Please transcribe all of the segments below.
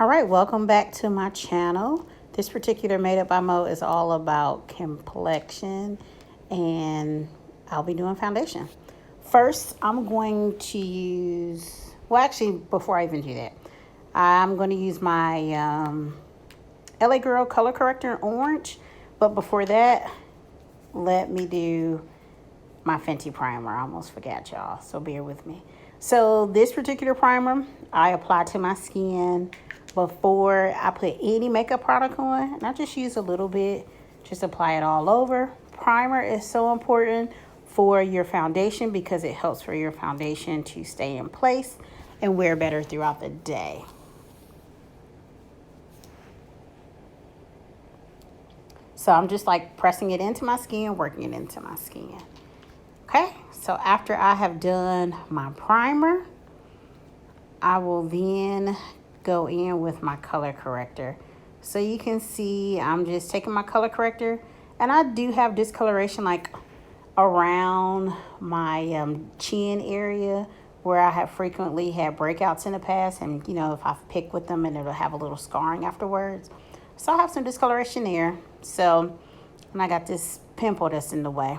All right, welcome back to my channel. This particular Madeupbymo is all about complexion, and I'll be doing foundation. First, I'm going to use, well, actually, before I even do that, I'm going to use my LA Girl Color Corrector in Orange. But before that, let me do my Fenty Primer. I almost forgot, y'all, so bear with me. So this particular primer, I apply to my skin before I put any makeup product on. And I just use a little bit, just apply it all over. Primer is so important for your foundation because it helps for your foundation to stay in place and wear better throughout the day. So I'm just like pressing it into my skin, working it into my skin. Okay, so after I have done my primer, I will then go in with my color corrector. So you can see I'm just taking my color corrector, and I do have discoloration like around my chin area where I have frequently had breakouts in the past, and you know, if I pick with them and it'll have a little scarring afterwards. So I have some discoloration there. So, and I got this pimple that's in the way.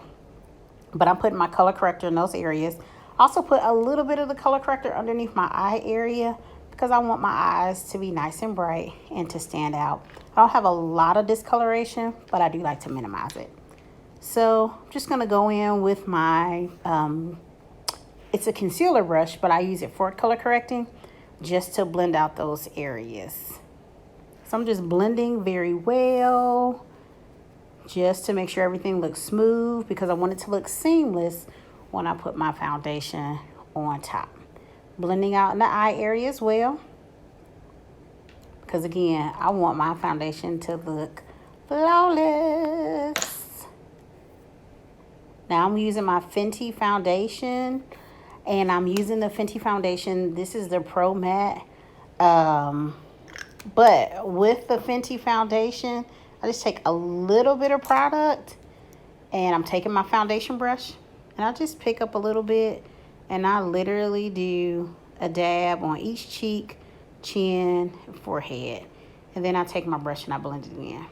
But I'm putting my color corrector in those areas. Also put a little bit of the color corrector underneath my eye area because I want my eyes to be nice and bright and to stand out. I don't have a lot of discoloration, but I do like to minimize it. So I'm just going to go in with my, it's a concealer brush, but I use it for color correcting just to blend out those areas. So I'm just blending very well, just to make sure everything looks smooth because I want it to look seamless when I put my foundation on top. Blending out in the eye area as well, because again, I want my foundation to look flawless. Now I'm using my Fenty foundation, and I'm using the Fenty foundation. This is the ProMatte. But with the Fenty foundation, I just take a little bit of product, and I'm taking my foundation brush, and I just pick up a little bit, and I literally do a dab on each cheek, chin, forehead. And then I take my brush and I blend it in.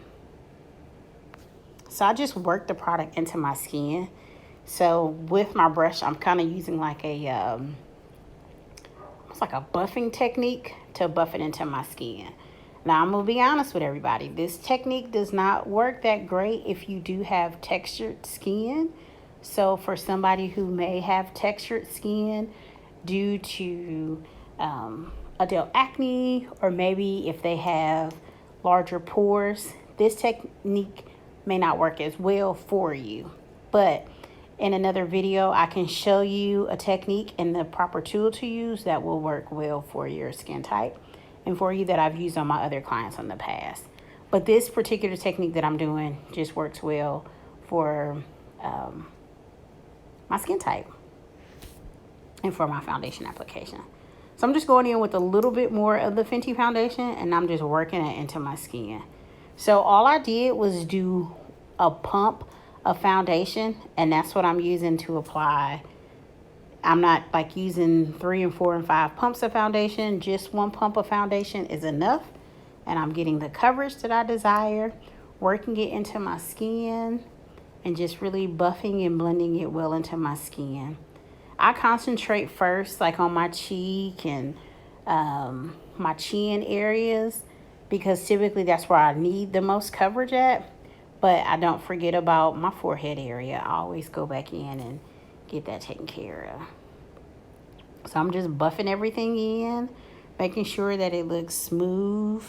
So I just work the product into my skin. So with my brush, I'm kind of using like a, it's like a buffing technique to buff it into my skin. Now, I'm going to be honest with everybody. This technique does not work that great if you do have textured skin. So for somebody who may have textured skin due to adult acne, or maybe if they have larger pores, this technique may not work as well for you. But in another video, I can show you a technique and the proper tool to use that will work well for your skin type and for you that I've used on my other clients in the past. But this particular technique that I'm doing just works well for my skin type and for my foundation application. So I'm just going in with a little bit more of the Fenty foundation, and I'm just working it into my skin. So all I did was do a pump of foundation, and that's what I'm using to apply. I'm not like using 3 and 4 and 5 pumps of foundation. Just one pump of foundation is enough. And I'm getting the coverage that I desire, working it into my skin, and just really buffing and blending it well into my skin. I concentrate first like on my cheek and my chin areas, because typically that's where I need the most coverage at. But I don't forget about my forehead area. I always go back in and get that taken care of. So I'm just buffing everything in, making sure that it looks smooth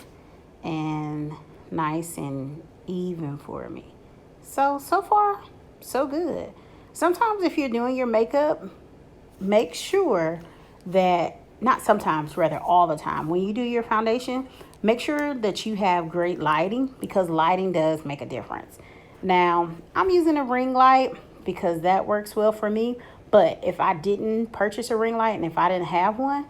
and nice and even for me. So far, so good. Sometimes if you're doing your makeup, make sure that, not sometimes, rather all the time, when you do your foundation, make sure that you have great lighting, because lighting does make a difference. Now, I'm using a ring light because that works well for me. But if I didn't purchase a ring light and if I didn't have one,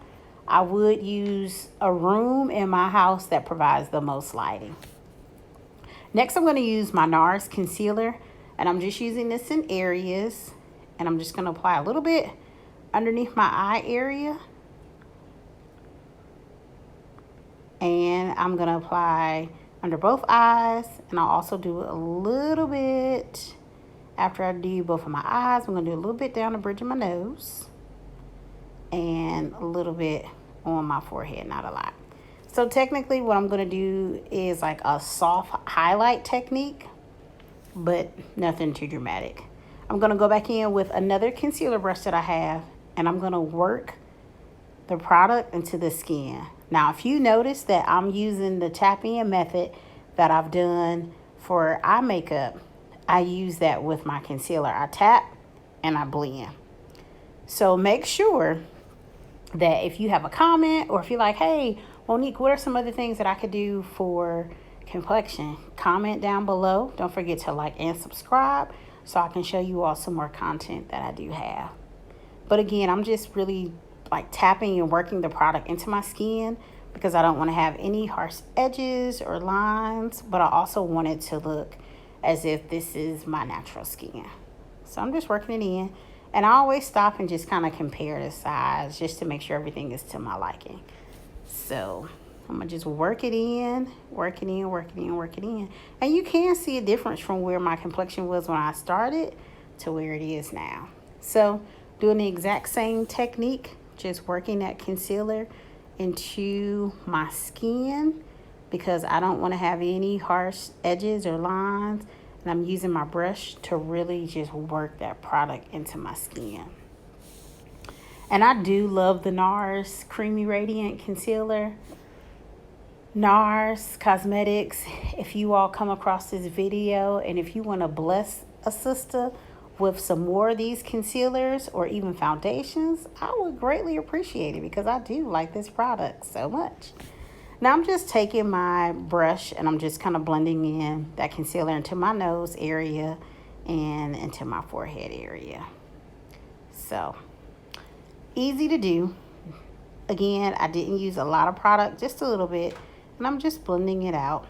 I would use a room in my house that provides the most lighting. Next, I'm going to use my Nars concealer, and I'm just using this in areas, and I'm just going to apply a little bit underneath my eye area. And I'm going to apply under both eyes. And I'll also do a little bit after I do both of my eyes. I'm going to do a little bit down the bridge of my nose. And a little bit on my forehead, not a lot. So technically what I'm going to do is like a soft highlight technique, but nothing too dramatic. I'm going to go back in with another concealer brush that I have, and I'm going to work the product into the skin. Now, if you notice that I'm using the tap in method that I've done for eye makeup, I use that with my concealer. I tap and I blend. So make sure that if you have a comment, or if you're like, hey, Monique, what are some other things that I could do for complexion? Comment down below. Don't forget to like and subscribe so I can show you all some more content that I do have. But again, I'm just really like tapping and working the product into my skin because I don't want to have any harsh edges or lines, but I also want it to look as if this is my natural skin. So I'm just working it in. And I always stop and just kind of compare the size just to make sure everything is to my liking. So I'm going to just work it in, work it in, work it in, work it in. And you can see a difference from where my complexion was when I started to where it is now. So doing the exact same technique, just working that concealer into my skin because I don't want to have any harsh edges or lines. And I'm using my brush to really just work that product into my skin. And I do love the Nars Creamy Radiant Concealer. Nars Cosmetics, if you all come across this video and if you want to bless a sister with some more of these concealers or even foundations, I would greatly appreciate it because I do like this product so much. Now I'm just taking my brush and I'm just kind of blending in that concealer into my nose area and into my forehead area. So easy to do. Again, I didn't use a lot of product, just a little bit, and I'm just blending it out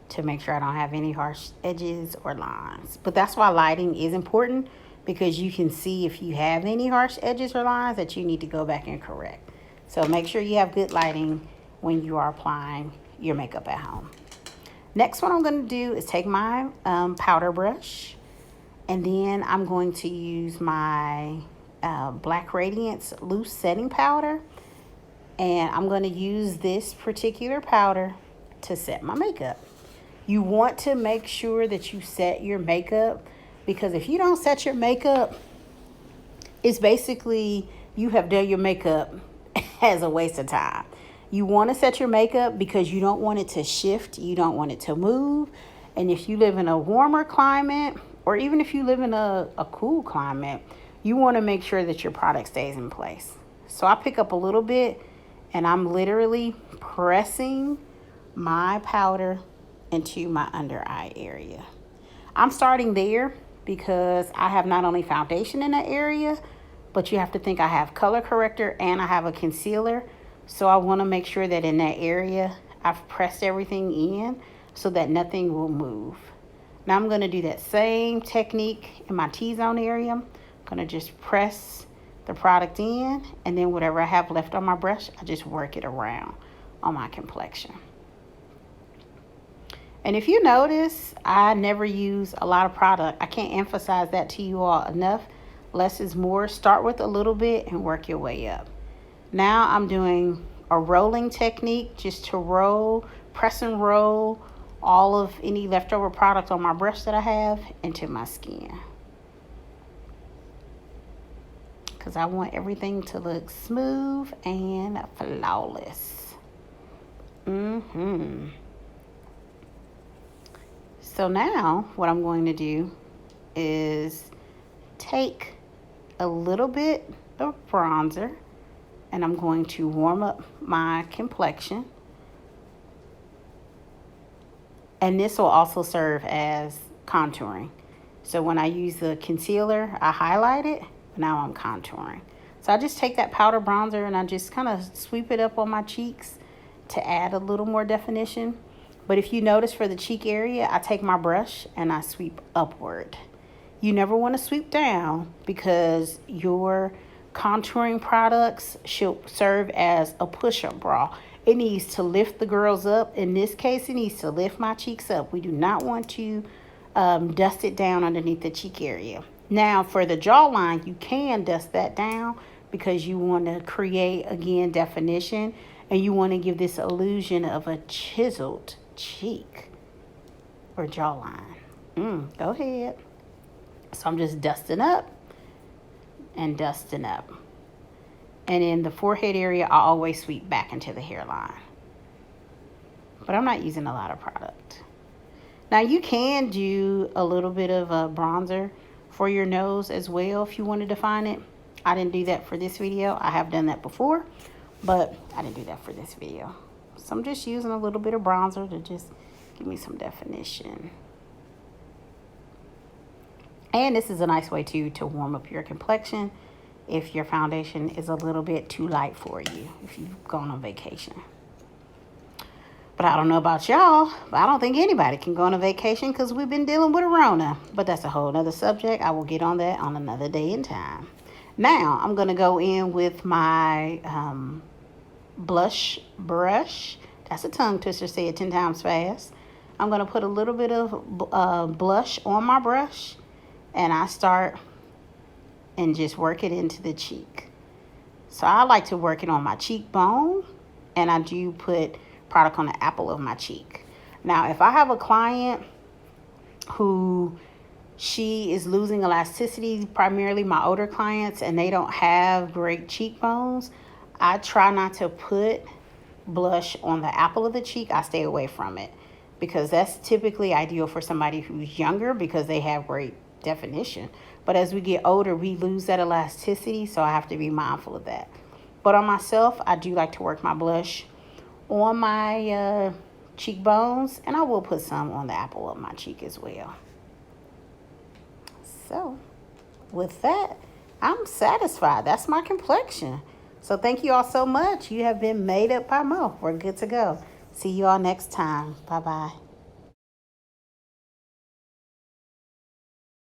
to make sure I don't have any harsh edges or lines. But that's why lighting is important, because you can see if you have any harsh edges or lines that you need to go back and correct. So make sure you have good lighting when you are applying your makeup at home. Next, what I'm going to do is take my powder brush, and then I'm going to use my Black Radiance loose setting powder, and I'm going to use this particular powder to set my makeup. You want to make sure that you set your makeup, because if you don't set your makeup, it's basically you have done your makeup as a waste of time. You want to set your makeup because you don't want it to shift, you don't want it to move. And if you live in a warmer climate, or even if you live in a cool climate, you want to make sure that your product stays in place. So I pick up a little bit and I'm literally pressing my powder into my under eye area. I'm starting there because I have not only foundation in that area, but you have to think I have color corrector and I have a concealer. So I want to make sure that in that area, I've pressed everything in so that nothing will move. Now I'm going to do that same technique in my T-zone area. I'm going to just press the product in, and then whatever I have left on my brush, I just work it around on my complexion. And if you notice, I never use a lot of product. I can't emphasize that to you all enough. Less is more. Start with a little bit and work your way up. Now I'm doing a rolling technique, just to roll, press and roll all of any leftover product on my brush that I have into my skin. Because I want everything to look smooth and flawless. So now what I'm going to do is take a little bit of bronzer, and I'm going to warm up my complexion. And this will also serve as contouring. So when I use the concealer, I highlight it, but now I'm contouring. So I just take that powder bronzer and I just kind of sweep it up on my cheeks to add a little more definition. But if you notice, for the cheek area, I take my brush and I sweep upward. You never want to sweep down, because your contouring products should serve as a push-up bra. It needs to lift the girls up. In this case, it needs to lift my cheeks up. We do not want to dust it down underneath the cheek area. Now, for the jawline, you can dust that down because you want to create, again, definition. And you want to give this illusion of a chiseled cheek or jawline. Go ahead. So I'm just dusting up and dusting up. And in the forehead area, I always sweep back into the hairline. But I'm not using a lot of product. Now, you can do a little bit of a bronzer for your nose as well if you want to define it. I didn't do that for this video. I have done that before, but I didn't do that for this video. So I'm just using a little bit of bronzer to just give me some definition. And this is a nice way too to warm up your complexion if your foundation is a little bit too light for you, if you've gone on vacation. But I don't know about y'all, but I don't think anybody can go on a vacation because we've been dealing with a Rona. But that's a whole nother subject. I will get on that on another day and time. Now, I'm going to go in with my blush brush. That's a tongue twister. Say it 10 times fast. I'm going to put a little bit of blush on my brush. And I start and just work it into the cheek. So I like to work it on my cheekbone. And I do put product on the apple of my cheek. Now, if I have a client who she is losing elasticity, primarily my older clients, and they don't have great cheekbones, I try not to put blush on the apple of the cheek. I stay away from it because that's typically ideal for somebody who's younger because they have great definition. But as we get older, we lose that elasticity, so I have to be mindful of that. But on myself, I do like to work my blush on my cheekbones, and I will put some on the apple of my cheek as well. So with that, I'm satisfied. That's my complexion. So thank you all so much. You have been made up by Mo. We're good to go. See you all next time. Bye-bye.